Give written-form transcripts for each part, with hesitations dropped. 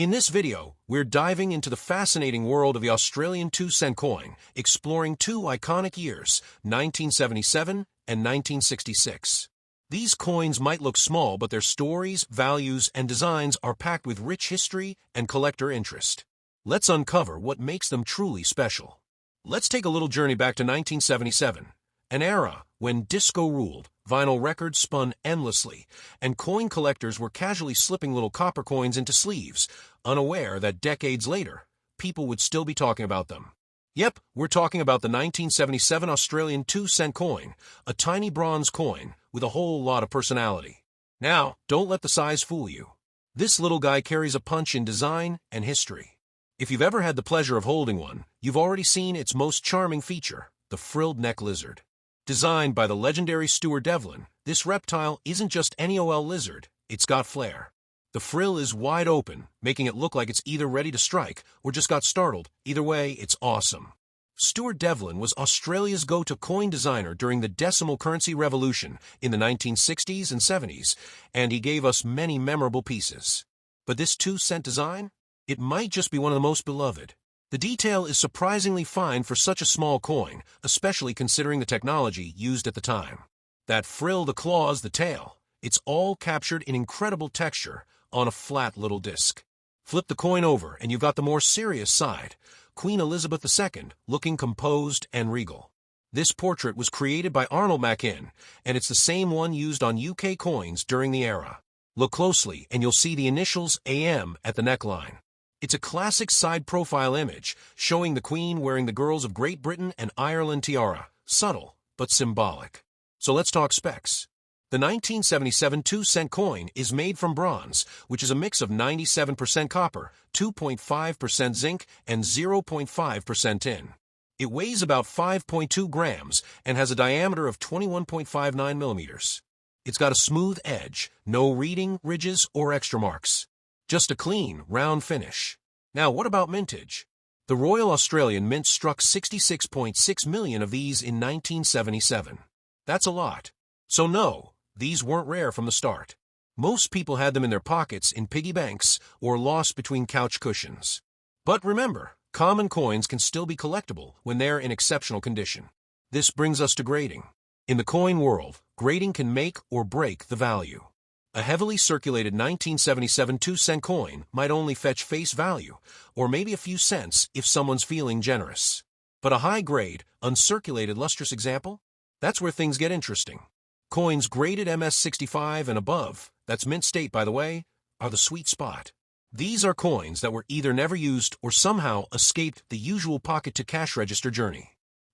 In this video, we're diving into the fascinating world of the Australian 2-cent coin, exploring two iconic years, 1977 and 1966. These coins might look small, but their stories, values, and designs are packed with rich history and collector interest. Let's uncover what makes them truly special. Let's take a little journey back to 1977, an era when disco ruled, vinyl records spun endlessly, and coin collectors were casually slipping little copper coins into sleeves, unaware that decades later, people would still be talking about them. Yep, we're talking about the 1977 Australian 2-cent coin, a tiny bronze coin with a whole lot of personality. Now, don't let the size fool you. This little guy carries a punch in design and history. If you've ever had the pleasure of holding one, you've already seen its most charming feature, the frilled neck lizard. Designed by the legendary Stuart Devlin, this reptile isn't just any OL lizard, it's got flair. The frill is wide open, making it look like it's either ready to strike or just got startled. Either way, it's awesome. Stuart Devlin was Australia's go-to coin designer during the decimal currency revolution in the 1960s and 70s, and he gave us many memorable pieces. But this 2-cent design? It might just be one of the most beloved. The detail is surprisingly fine for such a small coin, especially considering the technology used at the time. That frill, the claws, the tail, it's all captured in incredible texture on a flat little disc. Flip the coin over and you've got the more serious side, Queen Elizabeth II, looking composed and regal. This portrait was created by Arnold Machin, and it's the same one used on UK coins during the era. Look closely and you'll see the initials AM at the neckline. It's a classic side profile image, showing the Queen wearing the girls of Great Britain and Ireland tiara, subtle but symbolic. So let's talk specs. The 1977 2-cent coin is made from bronze, which is a mix of 97% copper, 2.5% zinc, and 0.5% tin. It weighs about 5.2 grams and has a diameter of 21.59 millimeters. It's got a smooth edge, no reading, ridges, or extra marks. Just a clean, round finish. Now, what about mintage? The Royal Australian Mint struck 66.6 million of these in 1977. That's a lot. So no, these weren't rare from the start. Most people had them in their pockets, in piggy banks, or lost between couch cushions. But remember, common coins can still be collectible when they're in exceptional condition. This brings us to grading. In the coin world, grading can make or break the value. A heavily circulated 1977 2-cent coin might only fetch face value, or maybe a few cents if someone's feeling generous. But a high-grade, uncirculated lustrous example? That's where things get interesting. Coins graded MS65 and above, that's mint state by the way, are the sweet spot. These are coins that were either never used or somehow escaped the usual pocket-to-cash register journey.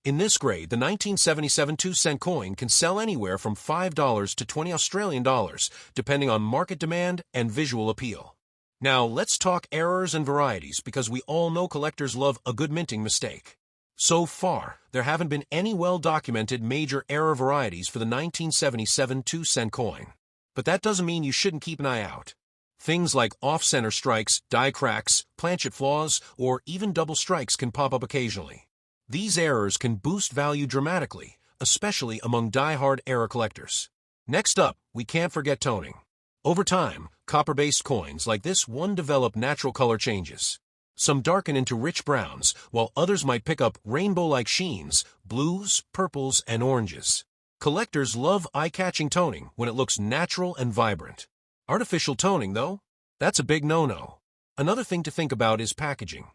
In this grade, the 1977 2-cent coin can sell anywhere from $5 to $20 Australian dollars, depending on market demand and visual appeal. Now, let's talk errors and varieties, because we all know collectors love a good minting mistake. So far, there haven't been any well-documented major error varieties for the 1977 2-cent coin. But that doesn't mean you shouldn't keep an eye out. Things like off-center strikes, die cracks, planchet flaws, or even double strikes can pop up occasionally. These errors can boost value dramatically, especially among die-hard error collectors. Next up, we can't forget toning. Over time, copper-based coins like this one develop natural color changes. Some darken into rich browns, while others might pick up rainbow-like sheens, blues, purples, and oranges. Collectors love eye-catching toning when it looks natural and vibrant. Artificial toning, though? That's a big no-no. Another thing to think about is packaging.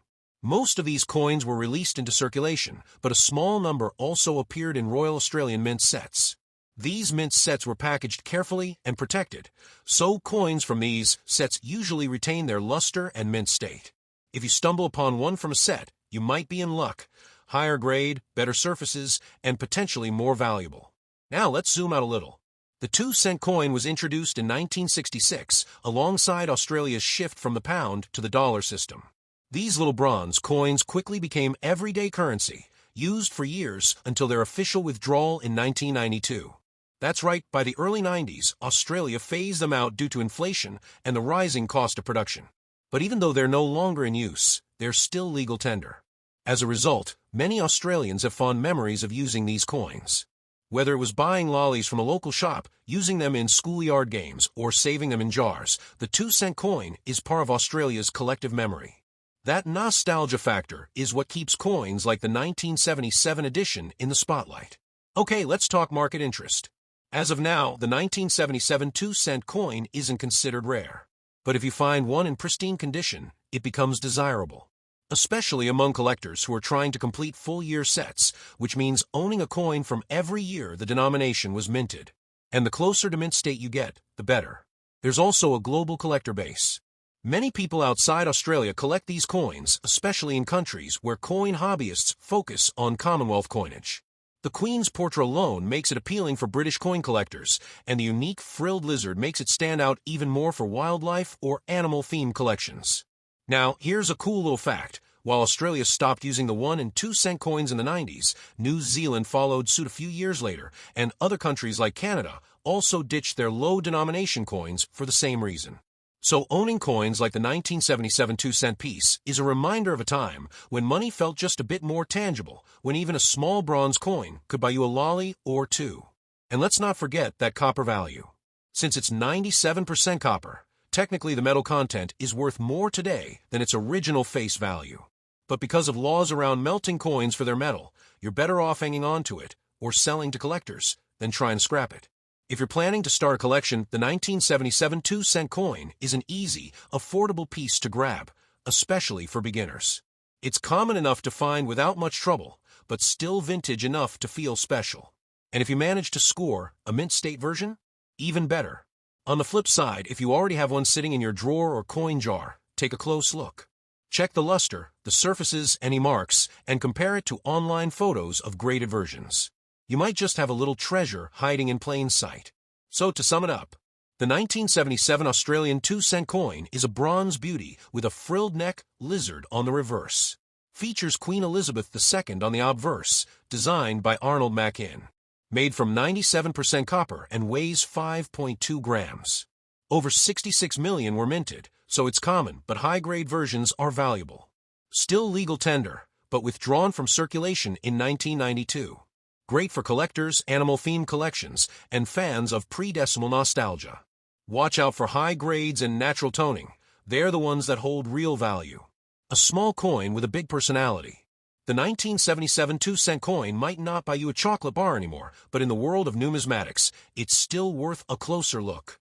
Most of these coins were released into circulation, but a small number also appeared in Royal Australian Mint sets. These mint sets were packaged carefully and protected, so coins from these sets usually retain their luster and mint state. If you stumble upon one from a set, you might be in luck. Higher grade, better surfaces, and potentially more valuable. Now let's zoom out a little. The 2-cent coin was introduced in 1966 alongside Australia's shift from the pound to the dollar system. These little bronze coins quickly became everyday currency, used for years until their official withdrawal in 1992. That's right, by the early 90s, Australia phased them out due to inflation and the rising cost of production. But even though they're no longer in use, they're still legal tender. As a result, many Australians have fond memories of using these coins. Whether it was buying lollies from a local shop, using them in schoolyard games, or saving them in jars, the 2-cent coin is part of Australia's collective memory. That nostalgia factor is what keeps coins like the 1977 edition in the spotlight. Okay, let's talk market interest. As of now, the 1977 2-cent coin isn't considered rare. But if you find one in pristine condition, it becomes desirable. Especially among collectors who are trying to complete full-year sets, which means owning a coin from every year the denomination was minted. And the closer to mint state you get, the better. There's also a global collector base. Many people outside Australia collect these coins, especially in countries where coin hobbyists focus on Commonwealth coinage. The Queen's portrait alone makes it appealing for British coin collectors, and the unique frilled lizard makes it stand out even more for wildlife or animal-themed collections. Now, here's a cool little fact. While Australia stopped using the 1 and 2-cent coins in the 90s, New Zealand followed suit a few years later, and other countries like Canada also ditched their low-denomination coins for the same reason. So owning coins like the 1977 2-cent piece is a reminder of a time when money felt just a bit more tangible, when even a small bronze coin could buy you a lolly or two. And let's not forget that copper value. Since it's 97% copper, technically the metal content is worth more today than its original face value. But because of laws around melting coins for their metal, you're better off hanging on to it or selling to collectors than try and scrap it. If you're planning to start a collection, the 1977 2-cent coin is an easy, affordable piece to grab, especially for beginners. It's common enough to find without much trouble, but still vintage enough to feel special. And if you manage to score a mint state version, even better. On the flip side, if you already have one sitting in your drawer or coin jar, take a close look. Check the luster, the surfaces, any marks, and compare it to online photos of graded versions. You might just have a little treasure hiding in plain sight. So to sum it up, the 1977 Australian 2-cent coin is a bronze beauty with a frilled neck lizard on the reverse. Features Queen Elizabeth II on the obverse, designed by Arnold Machin. Made from 97% copper and weighs 5.2 grams. Over 66 million were minted, so it's common, but high-grade versions are valuable. Still legal tender, but withdrawn from circulation in 1992. Great for collectors, animal-themed collections, and fans of pre-decimal nostalgia. Watch out for high grades and natural toning. They're the ones that hold real value. A small coin with a big personality. The 1977 2-cent coin might not buy you a chocolate bar anymore, but in the world of numismatics, it's still worth a closer look.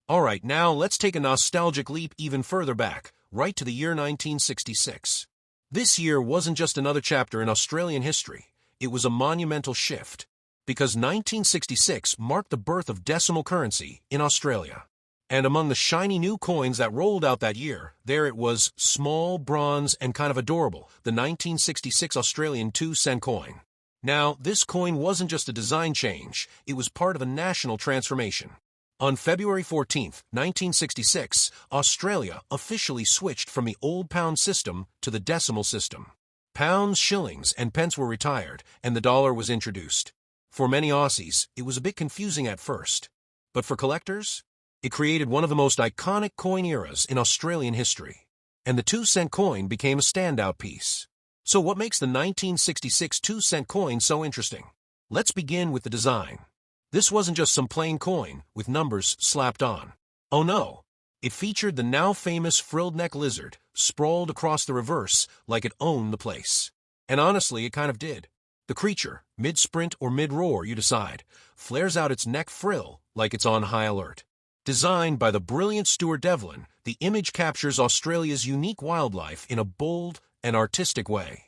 Alright, now let's take a nostalgic leap even further back, right to the year 1966. This year wasn't just another chapter in Australian history. It was a monumental shift, because 1966 marked the birth of decimal currency in Australia. And among the shiny new coins that rolled out that year, there it was, small, bronze, and kind of adorable, the 1966 Australian 2-cent coin. Now, this coin wasn't just a design change, it was part of a national transformation. On February 14, 1966, Australia officially switched from the old pound system to the decimal system. Pounds, shillings, and pence were retired, and the dollar was introduced. For many Aussies, it was a bit confusing at first. But for collectors, it created one of the most iconic coin eras in Australian history. And the 2-cent coin became a standout piece. So what makes the 1966 2-cent coin so interesting? Let's begin with the design. This wasn't just some plain coin with numbers slapped on. Oh no! It featured the now famous frilled neck lizard, sprawled across the reverse like it owned the place. And honestly, it kind of did. The creature, mid-sprint or mid-roar, you decide, flares out its neck frill like it's on high alert. Designed by the brilliant Stuart Devlin, the image captures Australia's unique wildlife in a bold and artistic way.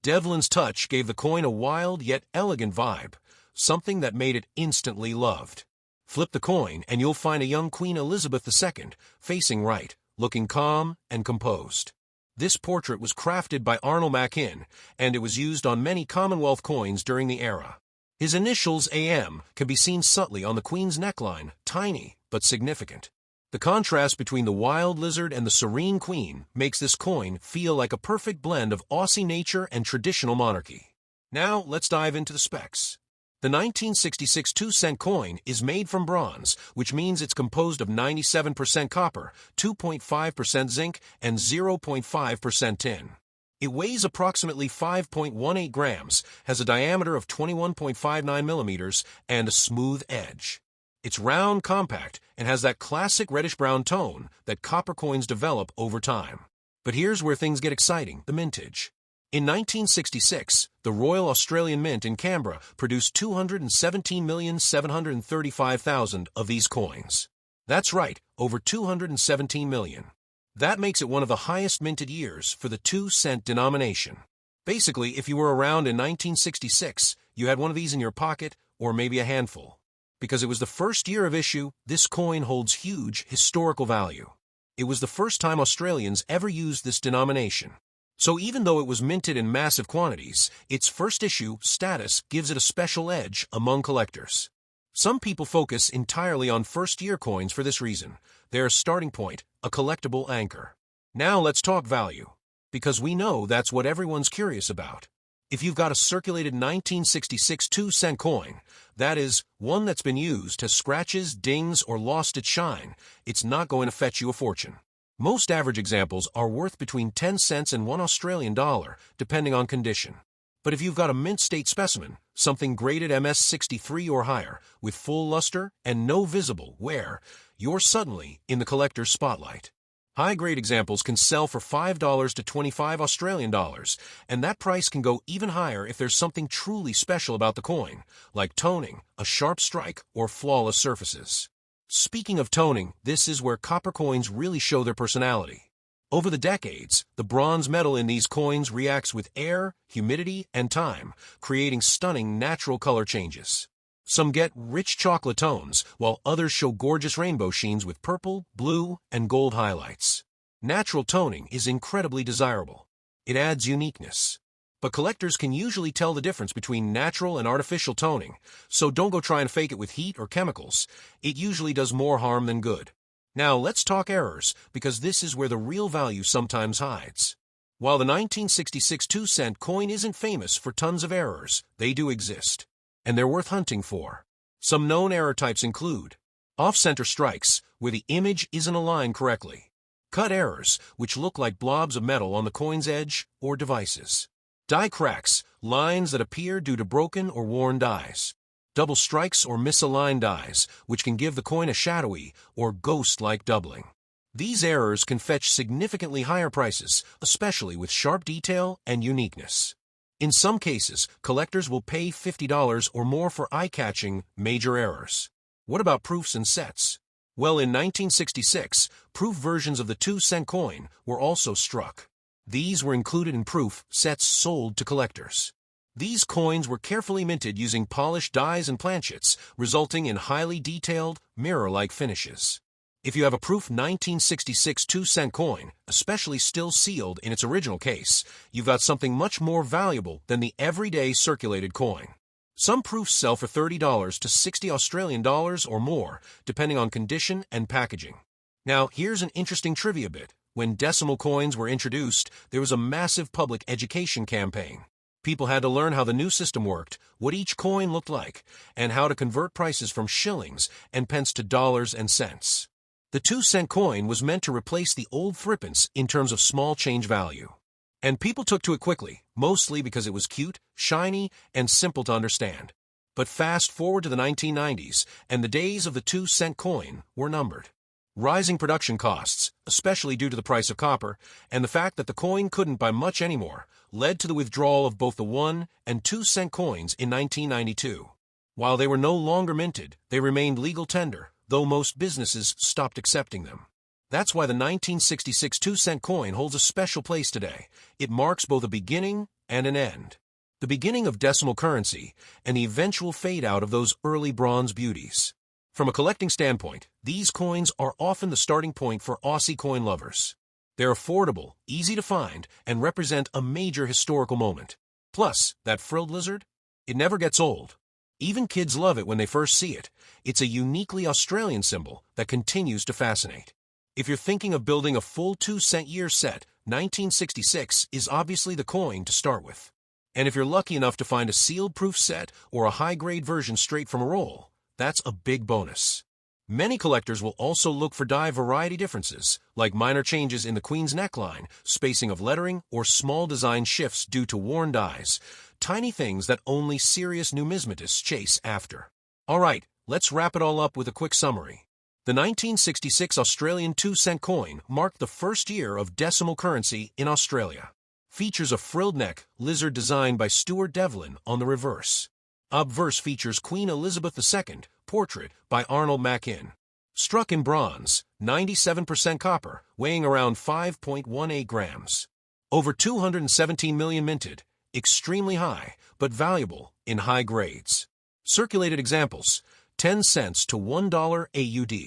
Devlin's touch gave the coin a wild yet elegant vibe, something that made it instantly loved. Flip the coin and you'll find a young Queen Elizabeth II facing right, looking calm and composed. This portrait was crafted by Arnold Machin, and it was used on many Commonwealth coins during the era. His initials AM can be seen subtly on the Queen's neckline, tiny but significant. The contrast between the wild lizard and the serene Queen makes this coin feel like a perfect blend of Aussie nature and traditional monarchy. Now let's dive into the specs. The 1966 2-cent coin is made from bronze, which means it's composed of 97% copper, 2.5% zinc, and 0.5% tin. It weighs approximately 5.18 grams, has a diameter of 21.59 millimeters, and a smooth edge. It's round, compact, and has that classic reddish-brown tone that copper coins develop over time. But here's where things get exciting, the mintage. In 1966, the Royal Australian Mint in Canberra produced 217,735,000 of these coins. That's right, over 217 million. That makes it one of the highest minted years for the 2-cent denomination. Basically, if you were around in 1966, you had one of these in your pocket, or maybe a handful. Because it was the first year of issue, this coin holds huge historical value. It was the first time Australians ever used this denomination. So even though it was minted in massive quantities, its first issue status gives it a special edge among collectors. Some people focus entirely on first-year coins for this reason. They're a starting point, a collectible anchor. Now let's talk value, because we know that's what everyone's curious about. If you've got a circulated 1966 2-cent coin, that is, one that's been used, has scratches, dings, or lost its shine, it's not going to fetch you a fortune. Most average examples are worth between 10 cents and $1 Australian, depending on condition. But if you've got a mint state specimen, something graded MS63 or higher, with full luster and no visible wear, you're suddenly in the collector's spotlight. High-grade examples can sell for $5 to $25 Australian, and that price can go even higher if there's something truly special about the coin, like toning, a sharp strike, or flawless surfaces. Speaking of toning, this is where copper coins really show their personality. Over the decades, the bronze metal in these coins reacts with air, humidity, and time, creating stunning natural color changes. Some get rich chocolate tones, while others show gorgeous rainbow sheens with purple, blue, and gold highlights. Natural toning is incredibly desirable. It adds uniqueness. But collectors can usually tell the difference between natural and artificial toning, so don't go trying to fake it with heat or chemicals. It usually does more harm than good. Now let's talk errors, because this is where the real value sometimes hides. While the 1966 2-cent coin isn't famous for tons of errors, they do exist, and they're worth hunting for. Some known error types include off-center strikes, where the image isn't aligned correctly; cut errors, which look like blobs of metal on the coin's edge or devices; die cracks, lines that appear due to broken or worn dies; double strikes or misaligned dies, which can give the coin a shadowy or ghost-like doubling. These errors can fetch significantly higher prices, especially with sharp detail and uniqueness. In some cases, collectors will pay $50 or more for eye-catching major errors. What about proofs and sets? Well, in 1966, proof versions of the 2-cent coin were also struck. These were included in proof sets sold to collectors. These coins were carefully minted using polished dies and planchets, resulting in highly detailed, mirror-like finishes. If you have a proof 1966 2-cent coin, especially still sealed in its original case, you've got something much more valuable than the everyday circulated coin. Some proofs sell for $30 to $60 Australian or more, depending on condition and packaging. Now, here's an interesting trivia bit. When decimal coins were introduced, there was a massive public education campaign. People had to learn how the new system worked, what each coin looked like, and how to convert prices from shillings and pence to dollars and cents. The 2-cent coin was meant to replace the old threepence in terms of small change value. And people took to it quickly, mostly because it was cute, shiny, and simple to understand. But fast forward to the 1990s, and the days of the 2-cent coin were numbered. Rising production costs, especially due to the price of copper, and the fact that the coin couldn't buy much anymore, led to the withdrawal of both the 1- and 2-cent coins in 1992. While they were no longer minted, they remained legal tender, though most businesses stopped accepting them. That's why the 1966 2-cent coin holds a special place today. It marks both a beginning and an end. The beginning of decimal currency, and the eventual fade-out of those early bronze beauties. From a collecting standpoint, these coins are often the starting point for Aussie coin lovers. They're affordable, easy to find, and represent a major historical moment. Plus, that frilled lizard? It never gets old. Even kids love it when they first see it. It's a uniquely Australian symbol that continues to fascinate. If you're thinking of building a full 2-cent year set, 1966 is obviously the coin to start with. And if you're lucky enough to find a sealed proof set or a high-grade version straight from a roll, that's a big bonus. Many collectors will also look for die variety differences, like minor changes in the queen's neckline, spacing of lettering, or small design shifts due to worn dies. Tiny things that only serious numismatists chase after. Alright, let's wrap it all up with a quick summary. The 1966 Australian 2-cent coin marked the first year of decimal currency in Australia. Features a frilled neck, lizard design by Stuart Devlin on the reverse. Obverse features Queen Elizabeth II, portrait by Arnold Mackin. Struck in bronze, 97% copper, weighing around 5.18 grams. Over 217 million minted, extremely high, but valuable in high grades. Circulated examples, 10 cents to $1 AUD.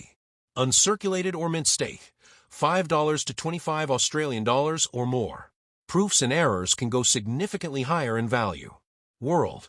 Uncirculated or mint state, $5 to 25 Australian dollars or more. Proofs and errors can go significantly higher in value. World.